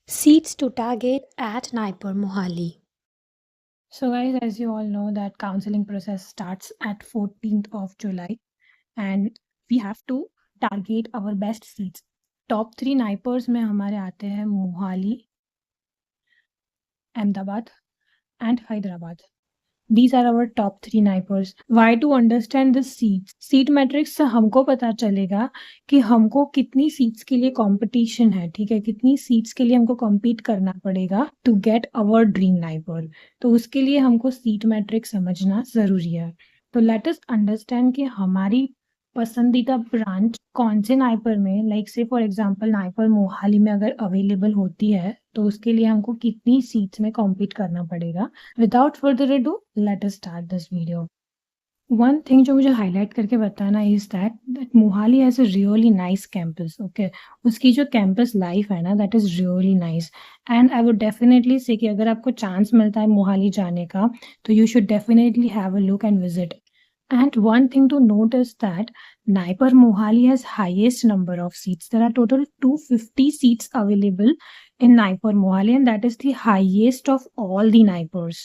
Seats to target at Naipur Mohali. So guys, as you all know that counseling process starts at 14th of July and we have to target our best seats. Top 3 NIPERs में हमारे आते हैं Mohali, Ahmedabad and Hyderabad. These are our top 3 NIPERs. Why to understand the seats? Seat matrix से हमको पता चलेगा कि हमको कितनी सीट्स के लिए कंपटीशन है, ठीक है, कितनी सीट्स के लिए हमको कम्पीट करना पड़ेगा to get our dream NIPER. तो उसके लिए हमको सीट मैट्रिक्स समझना ज़रूरी है. तो लेट अस अंडरस्टैंड कि हमारी पसंदीदा ब्रांच कौन से नाइपर में, लाइक से फॉर एग्जांपल नाइपर मोहाली में अगर अवेलेबल होती है तो उसके लिए हमको कितनी सीट्स में कॉम्पीट करना पड़ेगा. Without further ado let us start this video. One thing जो मुझे हाईलाइट करके बताना is that Mohali has a really nice campus. Okay, उसकी जो कैंपस लाइफ है ना, that is really nice. And I would definitely से कि अगर आपको चांस मिलता है मोहाली जाने का तो you should definitely have a look and visit. And one thing to note is that Naipur Mohali has highest number of seats. There are total 250 seats available in Naipur Mohali, and that is the highest of all the Naipurs.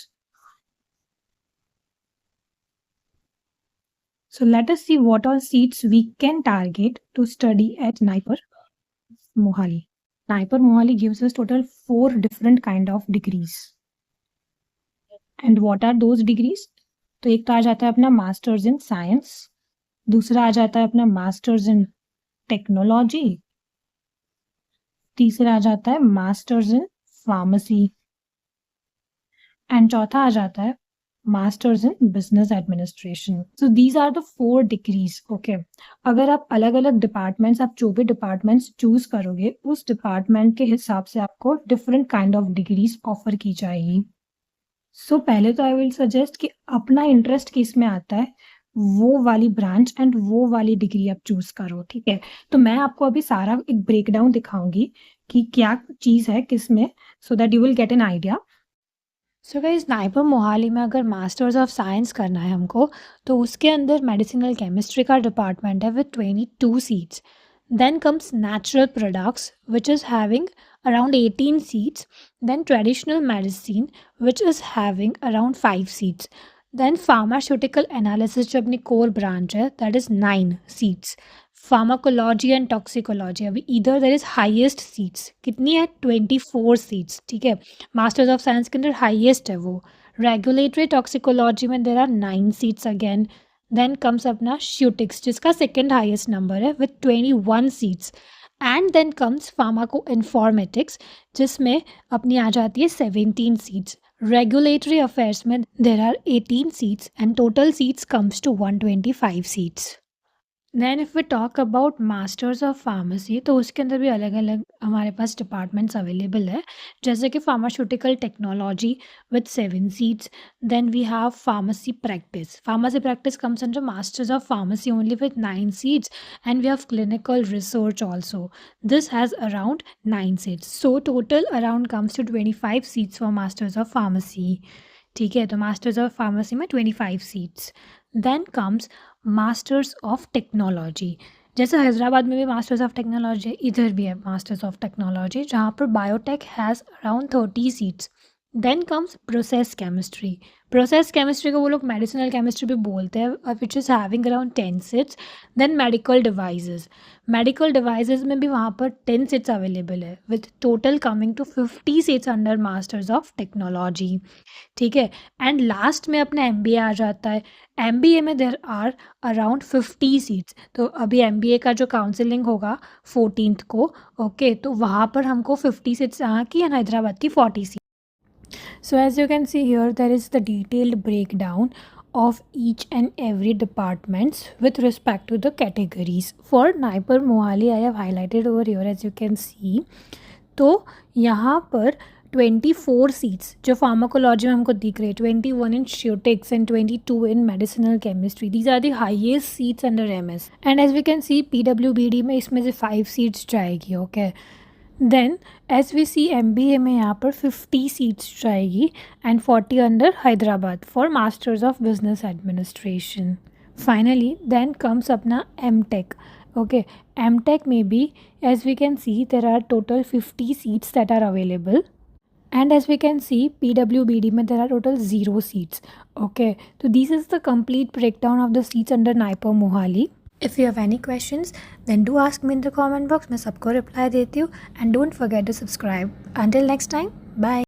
So let us see what all seats we can target to study at Naipur Mohali. Naipur Mohali gives us total 4 different kind of degrees. And what are those degrees? तो एक तो आ जाता है अपना masters in science, दूसरा आ जाता है अपना मास्टर्स इन टेक्नोलॉजी, तीसरा आ जाता है मास्टर्स इन फार्मेसी एंड चौथा आ जाता है masters in business administration. So these are the 4 degrees. Okay, अगर आप अलग अलग डिपार्टमेंट्स, आप जो भी डिपार्टमेंट्स चूज करोगे उस डिपार्टमेंट के हिसाब से आपको different kind of degrees offer की जाएगी. सो पहले तो आई विल सजेस्ट कि अपना इंटरेस्ट किस में आता है वो वाली ब्रांच एंड वो वाली डिग्री आप चूज करो, ठीक है. तो मैं आपको अभी सारा एक ब्रेकडाउन दिखाऊंगी कि क्या चीज़ है किस में, so that you will get an idea. So guys, NIPER Mohali में अगर मास्टर्स ऑफ साइंस करना है हमको तो उसके अंदर मेडिसिनल केमिस्ट्री का डिपार्टमेंट है with 22 seats. Then comes natural products which is having around 18 seats. Then traditional medicine which is having around 5 seats. Then pharmaceutical analysis जो अपनी core branch है that is 9 seats. Pharmacology and toxicology अभी इधर there is highest seats. कितनी है? 24 seats. ठीक है, masters of science के अंदर हाईएस्ट है वो. रेगुलेटरी टॉक्सिकोलॉजी में there are 9 seats again. Then comes अपना श्यूटिक्स जिसका सेकेंड हाईएस्ट नंबर है with 21 seats. And then comes pharmacoinformatics जिसमें अपनी आ जाती है 17 सीट्स. रेगुलेटरी अफेयर्स में there are 18 seats and total seats comes to 125 seats. Then if we talk about masters of pharmacy तो उसके अंदर भी अलग अलग हमारे पास डिपार्टमेंट्स अवेलेबल है, जैसे कि pharmaceutical technology with 7 seats. Then we have pharmacy practice comes under masters of pharmacy only with 9 seats. And we have clinical research also, this has around 9 seats. So total around comes to 25 seats for masters of pharmacy. ठीक है, तो masters of pharmacy में 25 seats. Then comes masters of technology. जैसे हैदराबाद में भी masters of technology है, इधर भी है मास्टर्स ऑफ टेक्नोलॉजी जहाँ पर biotech has around 30 seats. Then comes process chemistry. Process chemistry को वो लोग मेडिसिनल केमिस्ट्री भी बोलते हैं which is having around 10 seats. Then medical devices में भी वहाँ पर 10 सीट्स अवेलेबल है with total coming to 50 seats under masters of technology. ठीक है, एंड लास्ट में अपना MBA आ जाता है. MBA में देर आर अराउंड 50 सीट्स. तो अभी MBA का जो काउंसलिंग होगा 14th को, ओके, तो वहाँ पर हमको 50 सीट्स यहाँ की एंड हैदराबाद की 40 seats. So as you can see here, there is the detailed breakdown of each and every departments with respect to the categories. For Naipur Mohali, I have highlighted over here as you can see. तो यहाँ पर 24 seats जो pharmacology में हमको दिख रही है, 21 in श्यूटिक्स and 22 in medicinal chemistry. These are the highest seats under MS. And as we can see PWBD में इसमें से 5 सीट्स जाएगी. Okay, then as we see MBA में यहाँ पर 50 सीट्स जाएगी and 40 under Hyderabad for masters of business administration. Finally then comes अपना MTech. Okay, MTech maybe, as we can see, there are total 50 seats that are available. And as we can see, PWBD mein there are total 0 seats. Okay, so this is the complete breakdown of the seats under NIPER Mohali. If you have any questions, then do ask me in the comment box. मैं सबको reply देती हूँ. And don't forget to subscribe. Until next time, bye.